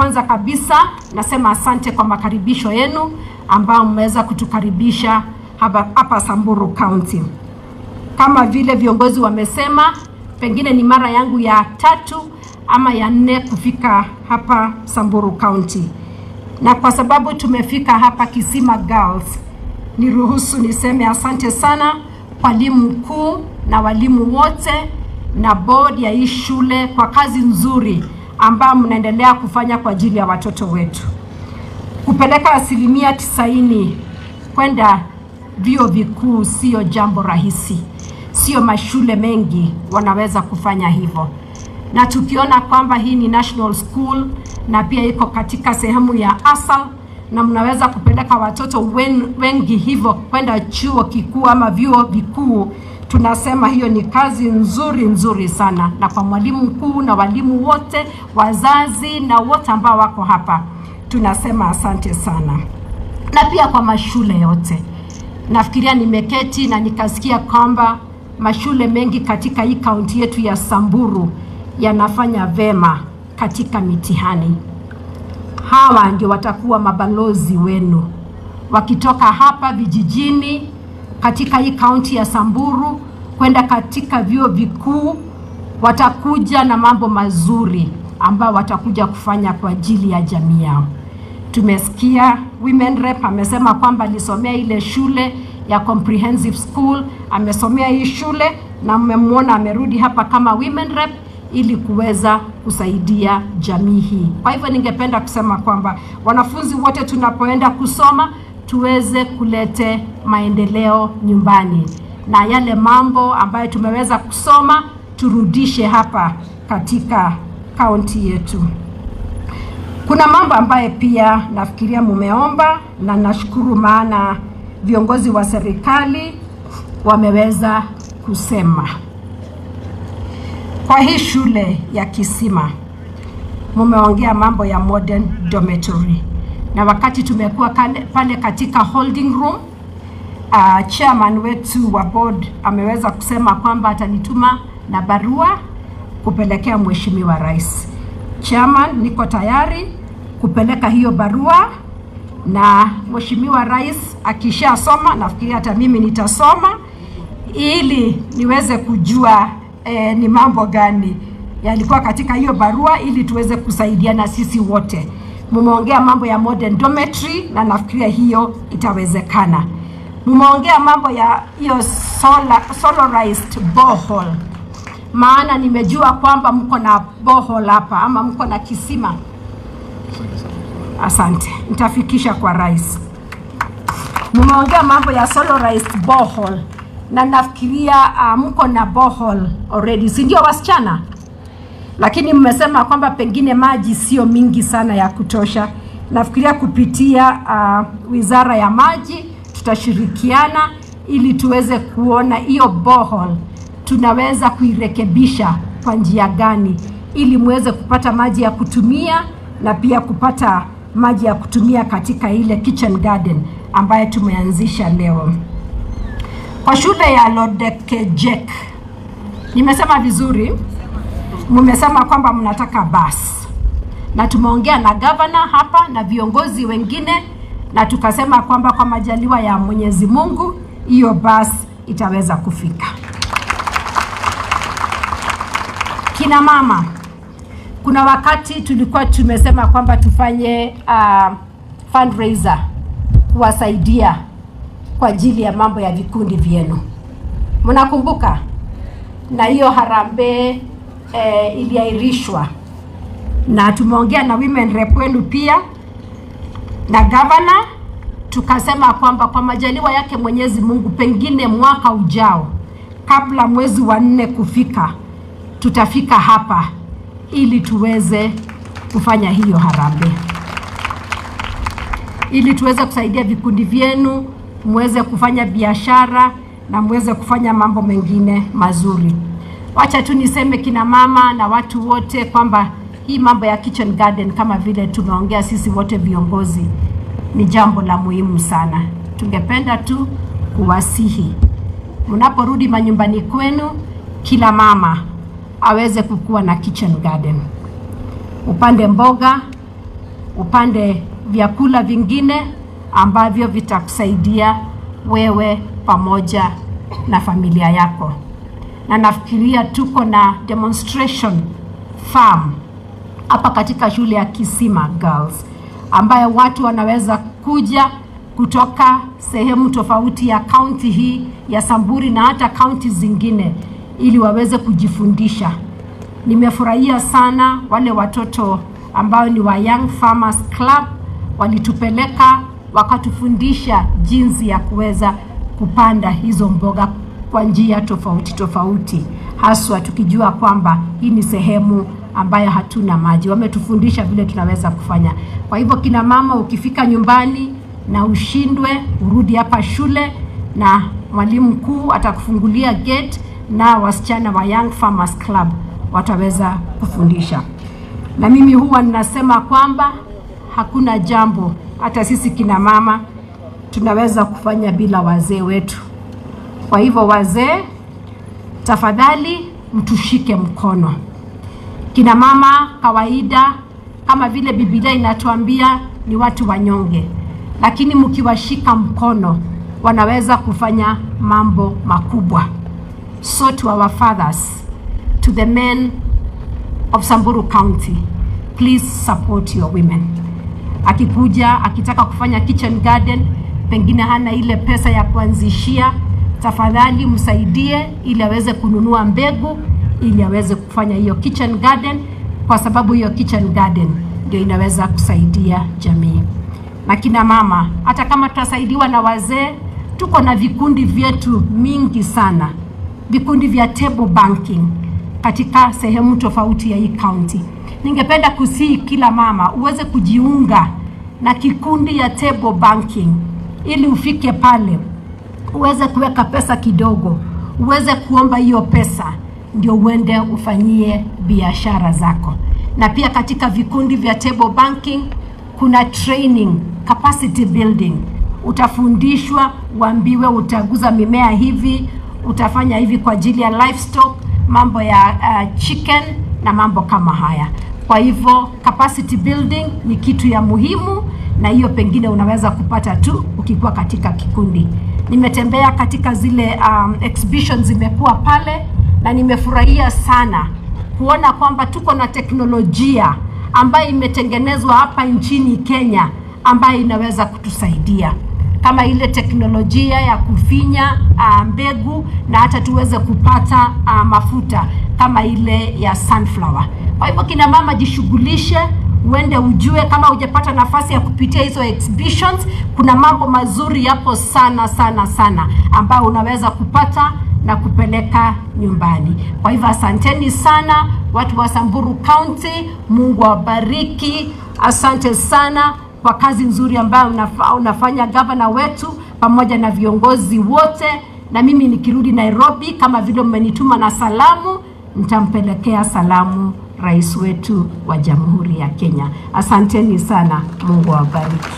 kwanza kabisa nasema asante kwa makaribisho yenu ambao mmeweza kutukaribisha hapa Samburu County. Kama vile viongozi wamesema, pengine ni mara yangu ya 3 ama ya 4 kufika hapa Samburu County. Na kwa sababu tumefika hapa Kisima Girls, niruhusu niseme asante sana kwa walimu mkuu na walimu wote na board ya hii shule kwa kazi nzuri ambayo mnaendelea kufanya kwa ajili ya watoto wetu. Kupeleka 90% kwenda vyuo vikuu sio jambo rahisi. Sio mashule mengi wanaweza kufanya hivyo. Na tukiona kwamba hii ni national school na pia iko katika sehemu ya asal na mnaweza kupeleka watoto wengi hivyo kwenda chuo kikuu ama vyuo vikuu, tunasema hiyo ni kazi nzuri sana. Na kwa mwalimu mkuu na walimu wote, wazazi na wote ambao wako hapa, tunasema asante sana. Na pia kwa mashule yote, nafikiria nimeketi na nikasikia kwamba mashule mengi katika hii kaunti yetu ya Samburu yanafanya vema katika mitihani. Hawa ndio watakuwa mabalozi wenu. Wakitoka hapa vijijini katika hii kaunti ya Samburu kwenda katika vyuo vikuu, watakuja na mambo mazuri ambao watakuja kufanya kwa ajili ya jamii yao. Tumesikia women rep amesema kwamba alisomea ile shule ya comprehensive school, amesomea hii shule na mmemwona amerudi hapa kama women rep ili kuweza kusaidia jamii hii. Kwa hivyo ningependa kusema kwamba wanafunzi wote tunapoenda kusoma tuweze kulete maendeleo nyumbani, na yale mambo ambayo tumeweza kusoma turudishe hapa katika kaunti yetu. Kuna mambo ambaye pia nafikiria mumeomba na nashukuru, maana viongozi wa serikali wameweza kusema. Kwa hii shule ya Kisima mumeongea mambo ya modern dormitory, na wakati tumekuwa pale katika holding room, chairman wetu wa board ameweza kusema kwamba atanituma na barua kupelekea Mheshimiwa Rais. Chairman, niko tayari kupeleka hiyo barua, na Mheshimiwa Rais akishasoma, nafikiri hata mimi nitasoma ili niweze kujua ni mambo gani yalikuwa katika hiyo barua ili tuweze kusaidiana sisi wote. Mumeongea mambo ya modern dormitory na nafikiria hiyo itawezekana. Mumeongea mambo ya hiyo solarized borehole, maana nimejua kwamba mko na borehole hapa ama mko na kisima. Asante, nitafikisha kwa Rais. Mumeongea mambo ya solarized borehole na nafikiria mko na borehole already, si ndio wasichana? Lakini mmesema kwamba pengine maji sio mingi sana ya kutosha. Nafikiria kupitia Wizara ya Maji tutashirikiana ili tuweze kuona hiyo borehole tunaweza kuirekebisha kwa njia gani ili muweze kupata maji ya kutumia na pia kupata maji ya kutumia katika ile kitchen garden ambayo tumeanzisha leo. Kwa shule ya Lodekejek, nimesema vizuri? Mmesema kwamba mnataka bus. Na tumeongea na governor hapa na viongozi wengine na tukasema kwamba kwa majaliwa ya Mwenyezi Mungu hiyo bus itaweza kufika. Kina mama, kuna wakati tulikuwa tumesema kwamba tufanye fundraiser kuwasaidia kwa ajili ya mambo ya vikundi vyenu. Mnakumbuka? Na hiyo harambee iliahirishwa. Na tumeongea na women rep wenu pia na governor, tukasema kwamba kwa majaliwa yake Mwenyezi Mungu pengine mwaka ujao kabla mwezi wa 4 kufika tutafika hapa ili tuweze kufanya hiyo harambee, ili tuweze kusaidia vikundi vyenu, muweze kufanya biashara na muweze kufanya mambo mengine mazuri. Wacha tu niseme kina mama na watu wote kwamba hii mambo ya kitchen garden kama vile tumeongea sisi wote viongozi ni jambo la muhimu sana. Tungependa tu kuwasihi mnaporudi manyumbani kwenu, kila mama aweze kukua na kitchen garden. Upande mboga, upande vyakula vingine ambavyo vitakusaidia wewe pamoja na familia yako. Na nafikiria tuko na demonstration farm hapa katika shule ya Kisima Girls, ambayo watu wanaweza kuja kutoka sehemu tofauti ya county hii ya Samburu na hata county zingine ili waweze kujifundisha. Nimefurahia sana wale watoto ambao ni wa Young Farmers Club walitupeleka wakatufundisha jinsi ya kuweza kupanda hizo mboga kwa njia tofauti tofauti, haswa tukijua kwamba hii ni sehemu ambayo hatuna maji. Wametufundisha vile tunaweza kufanya. Kwa hivyo kina mama, ukifika nyumbani na ushindwe, urudi hapa shule na mwalimu mkuu atakufungulia gate na wasichana wa Young Farmers Club wataweza kufundisha. Na mimi huwa ninasema kwamba hakuna jambo hata sisi kina mama tunaweza kufanya bila wazee wetu. Kwa hivyo wazee, tafadhali mtushike mkono. Kina mama kawaida, kama vile Biblia inatuambia, ni watu wanyonge, lakini mkiwashika mkono wanaweza kufanya mambo makubwa. So to our fathers, to the men of Samburu County, please support your women. Akikuja akitaka kufanya kitchen garden, pengine hana ile pesa ya kuanzishia, tafadhali msaidie ili aweze kununua mbegu ili aweze kufanya hiyo kitchen garden, kwa sababu hiyo kitchen garden ndio inaweza kusaidia jamii. Na kina mama, hata kama tutasaidiwa na wazee, tuko na vikundi vyetu mingi sana, vikundi vya table banking katika sehemu tofauti ya hii county. Ningependa kusihi kila mama uweze kujiunga na kikundi ya table banking ili ufike pale, uweze kuweka pesa kidogo, uweze kuomba hiyo pesa ndio uende ufanyie biashara zako. Na pia katika vikundi vya table banking kuna training, capacity building. Utafundishwa, uambiwe utaguza mimea hivi, utafanya hivi kwa ajili ya livestock, mambo ya chicken na mambo kama haya. Kwa hivyo capacity building ni kitu ya muhimu, na hiyo pengine unaweza kupata tu ukikuwa katika kikundi. Nimetembea katika zile exhibitions zimekuwa pale, na nimefurahia sana kuona kwamba tuko na teknolojia ambayo imetengenezwa hapa nchini Kenya ambayo inaweza kutusaidia, kama ile teknolojia ya kufinya mbegu na hata tuweze kupata mafuta kama ile ya sunflower. Kwa hivyo kina mama, jishughulishe, uende ujue. Kama hujapata nafasi ya kupitia hizo exhibitions, kuna mambo mazuri yapo sana sana sana ambayo unaweza kupata na kupeleka nyumbani. Kwa hivyo asanteni sana watu wa Samburu County, Mungu awabariki. Asante sana kwa kazi nzuri ambayo unafanya governor wetu pamoja na viongozi wote. Na mimi nikirudi Nairobi, kama vile mmenituma na salamu, nitampelekea salamu rais wetu wa Jamhuri ya Kenya. Asanteni sana, Mungu awabariki.